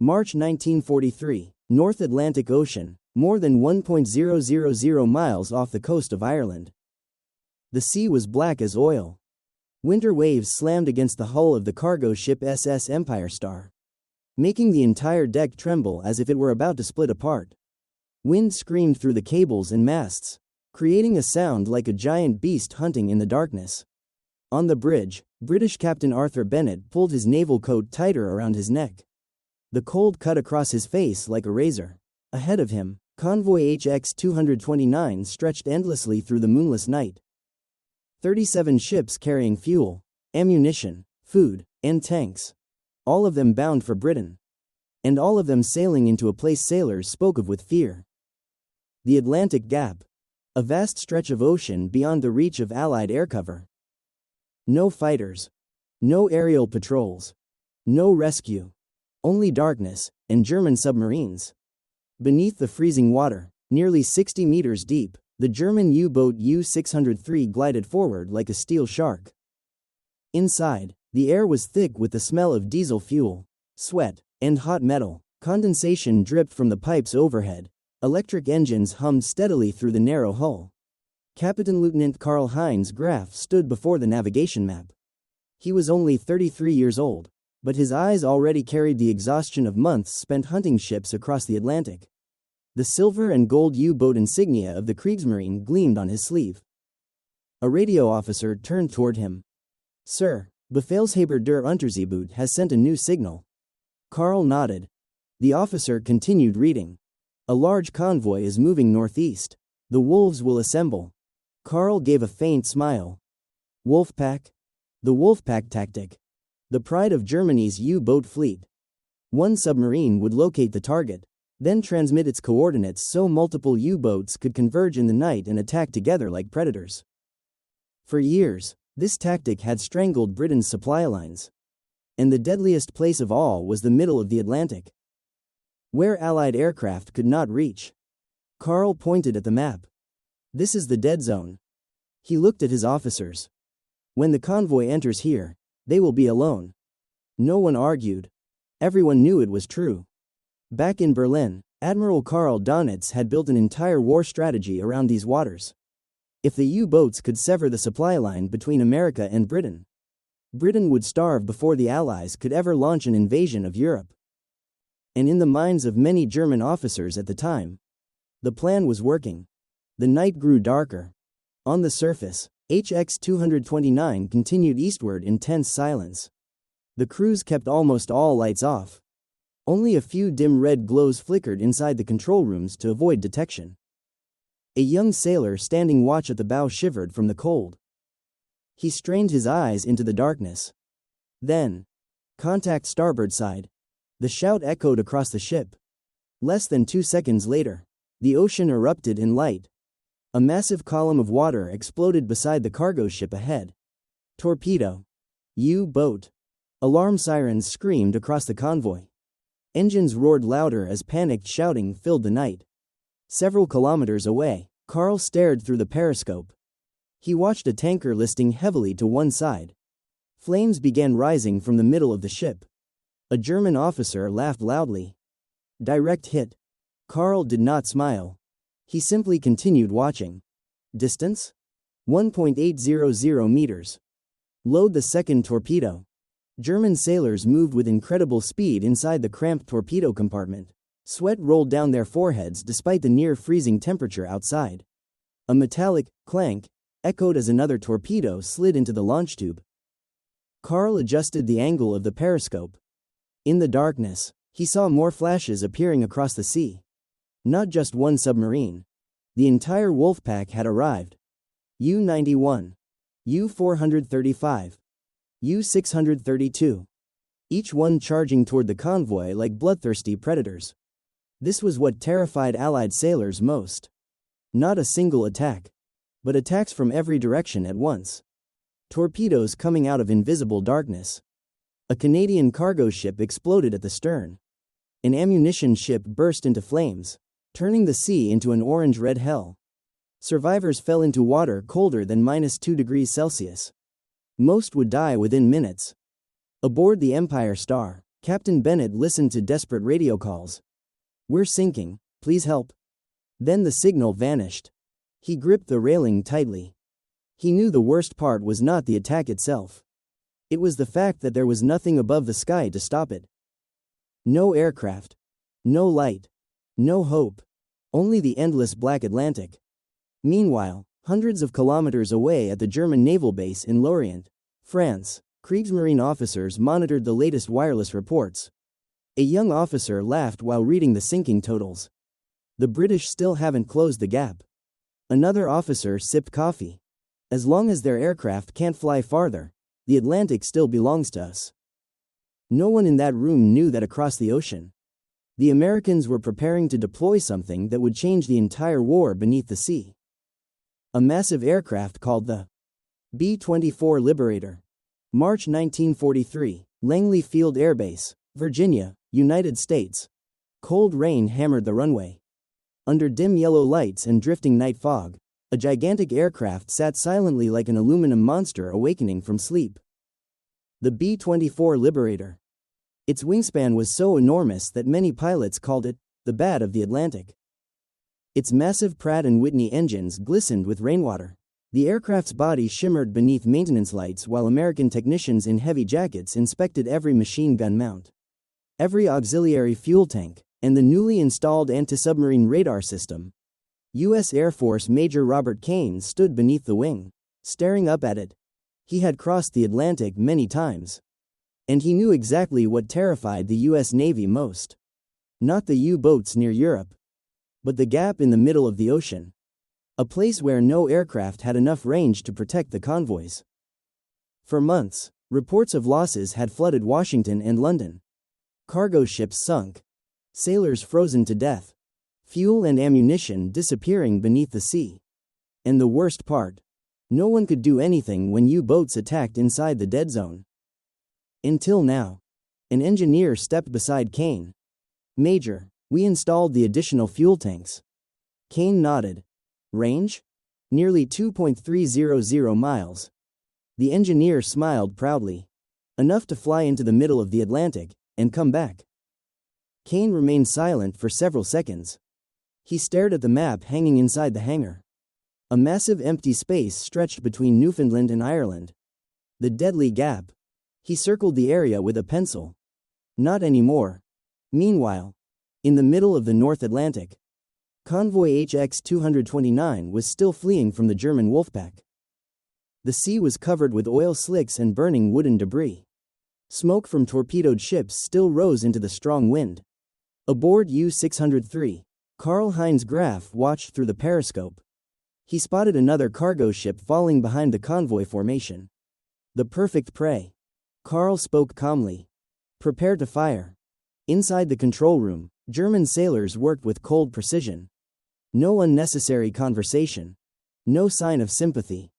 March 1943, North Atlantic Ocean, more than 1.000 miles off the coast of Ireland. The sea was black as oil. Winter waves slammed against the hull of the cargo ship SS Empire Star, making the entire deck tremble as if it were about to split apart. Wind screamed through the cables and masts, creating a sound like a giant beast hunting in the darkness. On the bridge, British Captain Arthur Bennett pulled his naval coat tighter around his neck. The cold cut across his face like a razor. Ahead of him, convoy HX-229 stretched endlessly through the moonless night. 37 ships carrying fuel, ammunition, food, and tanks. All of them bound for Britain. And all of them sailing into a place sailors spoke of with fear. The Atlantic Gap. A vast stretch of ocean beyond the reach of Allied air cover. No fighters. No aerial patrols. No rescue. Only darkness, and German submarines. Beneath the freezing water, nearly 60 meters deep, the German U-boat U-603 glided forward like a steel shark. Inside, the air was thick with the smell of diesel fuel, sweat, and hot metal. Condensation dripped from the pipes overhead. Electric engines hummed steadily through the narrow hull. Captain Lieutenant Karl-Heinz Graf stood before the navigation map. He was only 33 years old, but his eyes already carried the exhaustion of months spent hunting ships across the Atlantic. The silver and gold U-boat insignia of the Kriegsmarine gleamed on his sleeve. A radio officer turned toward him. "Sir, Befehlshaber der Unterseeboot has sent a new signal." Karl nodded. The officer continued reading. "A large convoy is moving northeast. The wolves will assemble." Karl gave a faint smile. Wolfpack? The Wolfpack tactic. The pride of Germany's U-boat fleet. One submarine would locate the target, then transmit its coordinates so multiple U-boats could converge in the night and attack together like predators. For years, this tactic had strangled Britain's supply lines. And the deadliest place of all was the middle of the Atlantic, where Allied aircraft could not reach. Karl pointed at the map. "This is the dead zone." He looked at his officers. "When the convoy enters here, they will be alone." No one argued. Everyone knew it was true. Back in Berlin, Admiral Karl Donitz had built an entire war strategy around these waters. If the U-boats could sever the supply line between America and Britain, Britain would starve before the Allies could ever launch an invasion of Europe. And in the minds of many German officers at the time, the plan was working. The night grew darker. On the surface, HX-229 continued eastward in tense silence. The crews kept almost all lights off. Only a few dim red glows flickered inside the control rooms to avoid detection. A young sailor standing watch at the bow shivered from the cold. He strained his eyes into the darkness. Then, "Contact starboard side." The shout echoed across the ship. Less than 2 seconds later, the ocean erupted in light. A massive column of water exploded beside the cargo ship ahead. Torpedo. U-boat. Alarm sirens screamed across the convoy. Engines roared louder as panicked shouting filled the night. Several kilometers away, Karl stared through the periscope. He watched a tanker listing heavily to one side. Flames began rising from the middle of the ship. A German officer laughed loudly. "Direct hit." Karl did not smile. He simply continued watching. Distance? 1.800 meters. Load the second torpedo. German sailors moved with incredible speed inside the cramped torpedo compartment. Sweat rolled down their foreheads despite the near-freezing temperature outside. A metallic clank echoed as another torpedo slid into the launch tube. Karl adjusted the angle of the periscope. In the darkness, he saw more flashes appearing across the sea. Not just one submarine. The entire Wolfpack had arrived. U-91. U-435. U-632. Each one charging toward the convoy like bloodthirsty predators. This was what terrified Allied sailors most. Not a single attack, but attacks from every direction at once. Torpedoes coming out of invisible darkness. A Canadian cargo ship exploded at the stern. An ammunition ship burst into flames, turning the sea into an orange-red hell. Survivors fell into water colder than -2 degrees Celsius. Most would die within minutes. Aboard the Empire Star, Captain Bennett listened to desperate radio calls. "We're sinking, please help." Then the signal vanished. He gripped the railing tightly. He knew the worst part was not the attack itself. It was the fact that there was nothing above the sky to stop it. No aircraft. No light. No hope. Only the endless black Atlantic. Meanwhile, hundreds of kilometers away at the German naval base in Lorient, France, Kriegsmarine officers monitored the latest wireless reports. A young officer laughed while reading the sinking totals. The British still haven't closed the gap. Another officer sipped coffee. As long as their aircraft can't fly farther, the Atlantic still belongs to us. No one in that room knew that across the ocean, the Americans were preparing to deploy something that would change the entire war beneath the sea. A massive aircraft called the B-24 Liberator. March 1943, Langley Field Air Base, Virginia, United States. Cold rain hammered the runway. Under dim yellow lights and drifting night fog, a gigantic aircraft sat silently like an aluminum monster awakening from sleep. The B-24 Liberator. Its wingspan was so enormous that many pilots called it the Bat of the Atlantic. Its massive Pratt & Whitney engines glistened with rainwater. The aircraft's body shimmered beneath maintenance lights while American technicians in heavy jackets inspected every machine gun mount, every auxiliary fuel tank, and the newly installed anti-submarine radar system. U.S. Air Force Major Robert Kane stood beneath the wing, staring up at it. He had crossed the Atlantic many times, and he knew exactly what terrified the U.S. Navy most. Not the U-boats near Europe, but the gap in the middle of the ocean. A place where no aircraft had enough range to protect the convoys. For months, reports of losses had flooded Washington and London. Cargo ships sunk. Sailors frozen to death. Fuel and ammunition disappearing beneath the sea. And the worst part, no one could do anything when U-boats attacked inside the dead zone. Until now. An engineer stepped beside Kane. "Major, we installed the additional fuel tanks." Kane nodded. "Range? Nearly 2.300 miles. The engineer smiled proudly. "Enough to fly into the middle of the Atlantic and come back." Kane remained silent for several seconds. He stared at the map hanging inside the hangar. A massive empty space stretched between Newfoundland and Ireland. The deadly gap. He circled the area with a pencil. Not anymore. Meanwhile, in the middle of the North Atlantic, convoy HX-229 was still fleeing from the German Wolfpack. The sea was covered with oil slicks and burning wooden debris. Smoke from torpedoed ships still rose into the strong wind. Aboard U-603, Karl-Heinz Graf watched through the periscope. He spotted another cargo ship falling behind the convoy formation. The perfect prey. Karl spoke calmly. "Prepare to fire." Inside the control room, German sailors worked with cold precision. No unnecessary conversation. No sign of sympathy.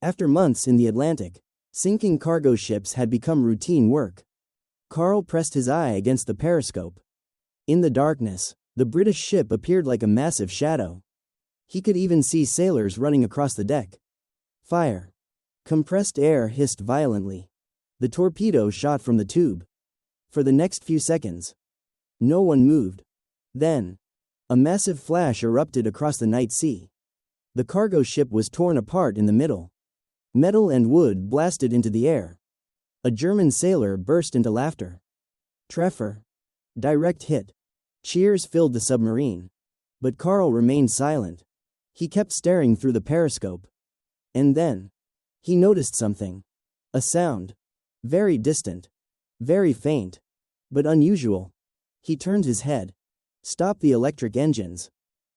After months in the Atlantic, sinking cargo ships had become routine work. Karl pressed his eye against the periscope. In the darkness, the British ship appeared like a massive shadow. He could even see sailors running across the deck. Fire. Compressed air hissed violently. The torpedo shot from the tube. For the next few seconds, no one moved. Then, a massive flash erupted across the night sea. The cargo ship was torn apart in the middle. Metal and wood blasted into the air. A German sailor burst into laughter. Treffer. Direct hit. Cheers filled the submarine. But Karl remained silent. He kept staring through the periscope. And then, he noticed something. A sound. Very distant. Very faint. But unusual. He turned his head. Stopped the electric engines.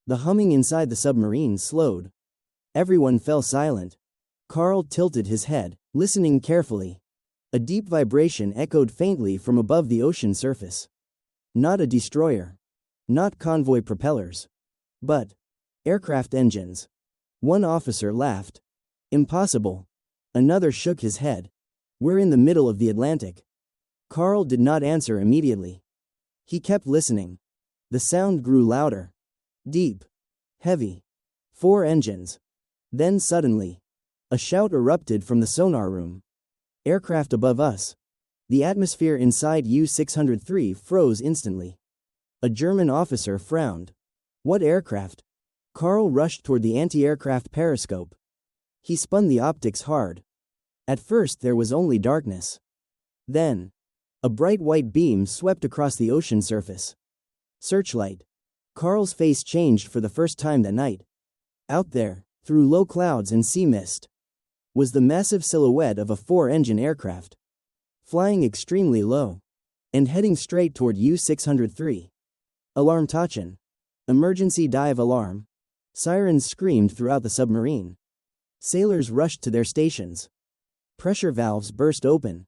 The humming inside the submarine slowed. Everyone fell silent. Karl tilted his head, listening carefully. A deep vibration echoed faintly from above the ocean surface. Not a destroyer. Not convoy propellers. But aircraft engines. One officer laughed. "Impossible." Another shook his head. "We're in the middle of the Atlantic." Karl did not answer immediately. He kept listening. The sound grew louder. Deep. Heavy. 4 engines. Then suddenly, a shout erupted from the sonar room. "Aircraft above us." The atmosphere inside U-603 froze instantly. A German officer frowned. What aircraft? Karl rushed toward the anti-aircraft periscope. He spun the optics hard. At first there was only darkness. Then, a bright white beam swept across the ocean surface. Searchlight. Karl's face changed for the first time that night. Out there, through low clouds and sea mist, was the massive silhouette of a four-engine aircraft, flying extremely low and heading straight toward U-603. Alarmtaschen. Emergency dive alarm. Sirens screamed throughout the submarine. Sailors rushed to their stations. Pressure valves burst open.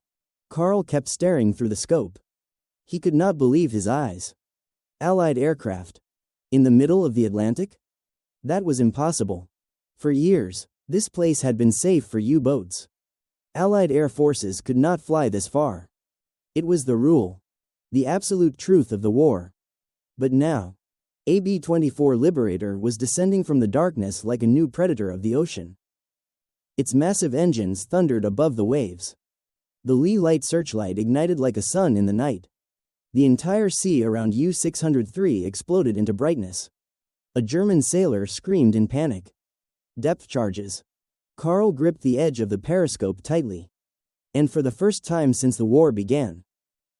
Karl kept staring through the scope. He could not believe his eyes. Allied aircraft. In the middle of the Atlantic? That was impossible. For years, this place had been safe for U-boats. Allied air forces could not fly this far. It was the rule. The absolute truth of the war. But now, a B-24 Liberator was descending from the darkness like a new predator of the ocean. Its massive engines thundered above the waves. The Lee Light searchlight ignited like a sun in the night. The entire sea around U-603 exploded into brightness. A German sailor screamed in panic. Depth charges. Karl gripped the edge of the periscope tightly. And for the first time since the war began,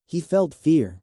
he felt fear.